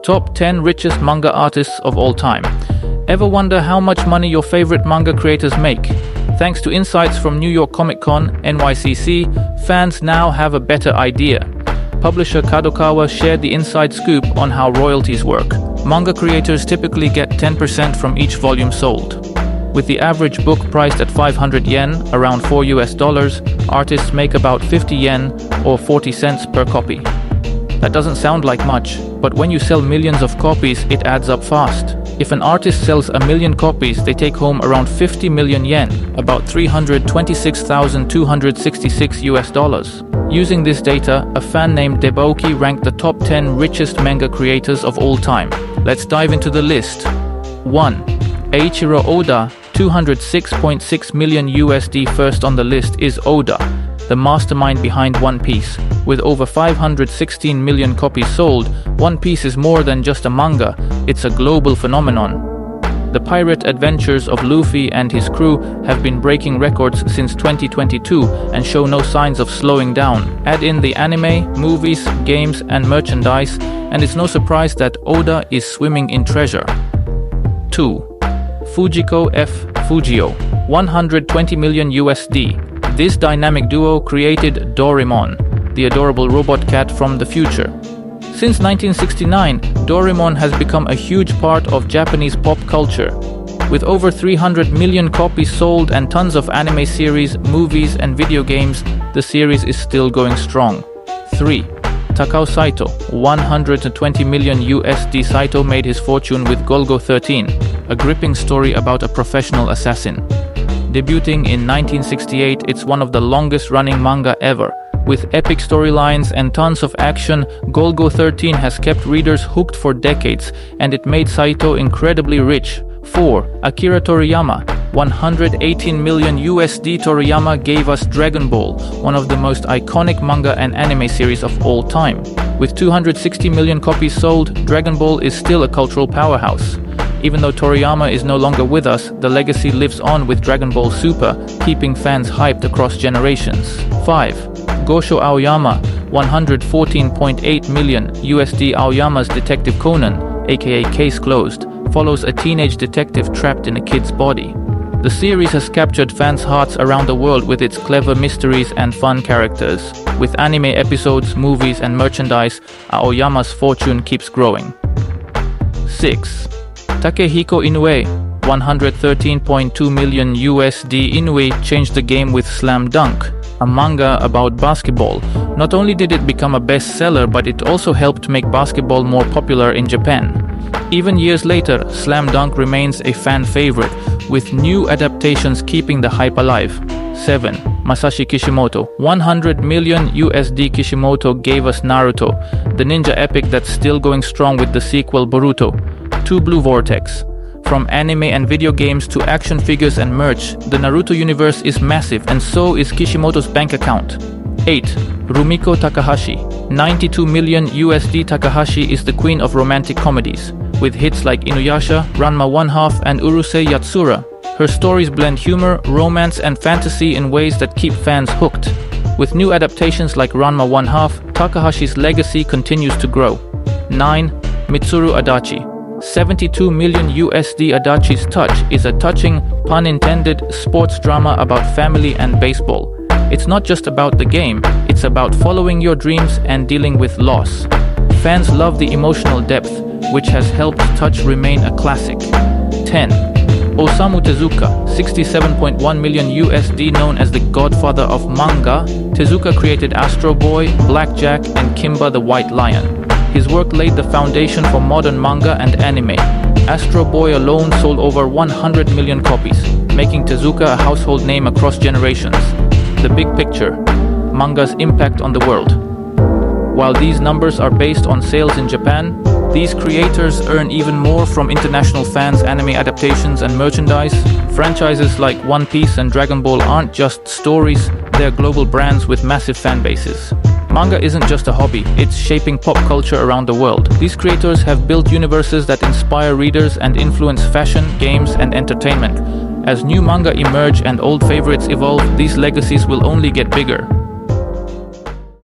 Top 10 richest manga artists of all time. Ever wonder how much money your favorite manga creators make? Thanks to insights from New York Comic Con, NYCC, fans now have a better idea. Publisher Kadokawa shared the inside scoop on how royalties work. Manga creators typically get 10% from each volume sold. With the average book priced at 500 yen, around $4, artists make about 50 yen or 40 cents per copy. That doesn't sound like much, but when you sell millions of copies, it adds up fast. If an artist sells 1 million copies, they take home around 50 million yen, about $326,266. Using this data, a fan named Deboki ranked the top 10 richest manga creators of all time. Let's dive into the list. 1. Eiichiro Oda, 206.6 million USD. First on the list is Oda, the mastermind behind One Piece. With over 516 million copies sold, One Piece is more than just a manga, it's a global phenomenon. The pirate adventures of Luffy and his crew have been breaking records since 2022 and show no signs of slowing down. Add in the anime, movies, games, and merchandise, and it's no surprise that Oda is swimming in treasure. 2. Fujiko F. Fujio, 120 million USD. This dynamic duo created Doraemon, the adorable robot cat from the future. Since 1969, Doraemon has become a huge part of Japanese pop culture. With over 300 million copies sold and tons of anime series, movies, and video games, the series is still going strong. 3. Takao Saito, 120 million USD. Saito made his fortune with Golgo 13, a gripping story about a professional assassin. Debuting in 1968, it's one of the longest-running manga ever. With epic storylines and tons of action, Golgo 13 has kept readers hooked for decades, and it made Saito incredibly rich. 4. Akira Toriyama, 118 million USD. Toriyama gave us Dragon Ball, one of the most iconic manga and anime series of all time. With 260 million copies sold, Dragon Ball is still a cultural powerhouse. Even though Toriyama is no longer with us, the legacy lives on with Dragon Ball Super, keeping fans hyped across generations. 5. Gosho Aoyama, 114.8 million USD. Aoyama's Detective Conan, aka Case Closed, follows a teenage detective trapped in a kid's body. The series has captured fans' hearts around the world with its clever mysteries and fun characters. With anime episodes, movies, and merchandise, Aoyama's fortune keeps growing. 6. Takehiko Inoue, 113.2 million USD. Inoue changed the game with Slam Dunk, a manga about basketball. Not only did it become a bestseller, but it also helped make basketball more popular in Japan. Even years later, Slam Dunk remains a fan favorite, with new adaptations keeping the hype alive. 7. Masashi Kishimoto, 100 million USD. Kishimoto gave us Naruto, the ninja epic that's still going strong with the sequel Boruto. 2. Blue Vortex. From anime and video games to action figures and merch, the Naruto universe is massive, and so is Kishimoto's bank account. 8. Rumiko Takahashi, 92 million USD. Takahashi is the queen of romantic comedies. With hits like Inuyasha, Ranma 1/2, and Urusei Yatsura, her stories blend humor, romance, and fantasy in ways that keep fans hooked. With new adaptations like Ranma 1/2, Takahashi's legacy continues to grow. 9. Mitsuru Adachi, 72 million USD. Adachi's Touch is a touching, pun intended, sports drama about family and baseball. It's not just about the game, it's about following your dreams and dealing with loss. Fans love the emotional depth, which has helped Touch remain a classic. 10. Osamu Tezuka, 67.1 million USD. Known as the godfather of manga, Tezuka created Astro Boy, Blackjack, and Kimba the White Lion. His work laid the foundation for modern manga and anime. Astro Boy alone sold over 100 million copies, making Tezuka a household name across generations. The big picture: manga's impact on the world. While these numbers are based on sales in Japan, these creators earn even more from international fans, anime adaptations, and merchandise. Franchises like One Piece and Dragon Ball aren't just stories, they're global brands with massive fan bases. Manga isn't just a hobby, it's shaping pop culture around the world. These creators have built universes that inspire readers and influence fashion, games, and entertainment. As new manga emerge and old favorites evolve, these legacies will only get bigger.